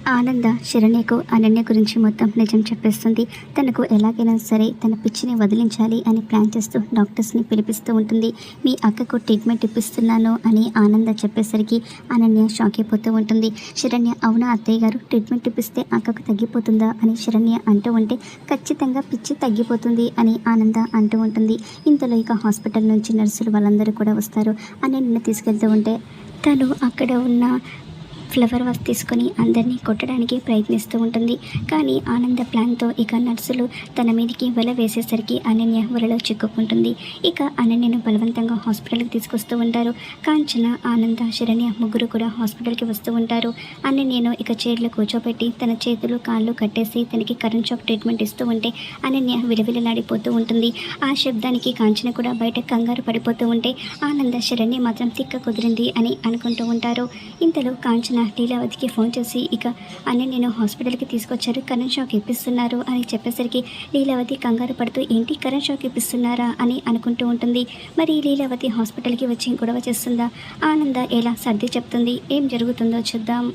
ఆనంద శరణ్యకు అనన్య గురించి మొత్తం నిజం చెప్పేస్తుంది. తనకు ఎలాగైనా సరే తన పిచ్చిని వదిలించాలి అని ప్లాన్ చేస్తూ డాక్టర్స్ని పిలిపిస్తూ ఉంటుంది. మీ అక్కకు ట్రీట్మెంట్ ఇప్పిస్తున్నాను అని ఆనంద చెప్పేసరికి అనన్య షాక్ అయిపోతూ ఉంటుంది. శరణ్య, అవునా అత్తయ్య గారు, ట్రీట్మెంట్ ఇప్పిస్తే అక్కకు తగ్గిపోతుందా అని శరణ్య అంటూ ఉంటే, ఖచ్చితంగా పిచ్చి తగ్గిపోతుంది అని ఆనంద అంటూ ఉంటుంది. ఇంతలో ఇక హాస్పిటల్ నుంచి నర్సులు వాళ్ళందరూ కూడా వస్తారు. అనన్యను తీసుకెళ్తూ ఉంటే తను అక్కడ ఉన్న ఫ్లవర్ వాస్ తీసుకొని అందరినీ కొట్టడానికి ప్రయత్నిస్తూ ఉంటుంది. కానీ ఆనంద ప్లాన్తో ఇక నర్సులు తన మీదకి వల వేసేసరికి అనన్య వలలో చిక్కుకుంటుంది. ఇక అనన్యను బలవంతంగా హాస్పిటల్కి తీసుకొస్తూ ఉంటారు. కాంచన, ఆనంద, శరణ్య ముగ్గురు కూడా హాస్పిటల్కి వస్తూ ఉంటారు. అనన్యను ఇక చైర్లో కూర్చోబెట్టి తన చేతులు కాళ్ళు కట్టేసి తనకి కరెంట్ షాక్ ట్రీట్మెంట్ ఇస్తూ ఉంటే అనన్య విలవిలలాడిపోతూ ఉంటుంది. ఆ శబ్దానికి కాంచన కూడా బయట కంగారు పడిపోతూ ఉంటే ఆనంద, శరణ్య మాత్రం తిక్క కుదిరింది అని అనుకుంటూ ఉంటారు. ఇంతలో కాంచన లీలావతికి ఫోన్ చేసి ఇక అనన్యను హాస్పిటల్కి తీసుకొచ్చారు, కరెంట్ షాక్ ఇప్పిస్తున్నారు అని చెప్పేసరికి లీలావతి కంగారు పడుతూ, ఏంటి కరెంట్ షాక్ ఇప్పిస్తున్నారా అని అనుకుంటూ ఉంటుంది. మరి లీలావతి హాస్పిటల్కి వచ్చి గొడవ చేస్తుందా? ఆనంద ఎలా సర్ది చెప్తుంది? ఏం జరుగుతుందో చూద్దాం.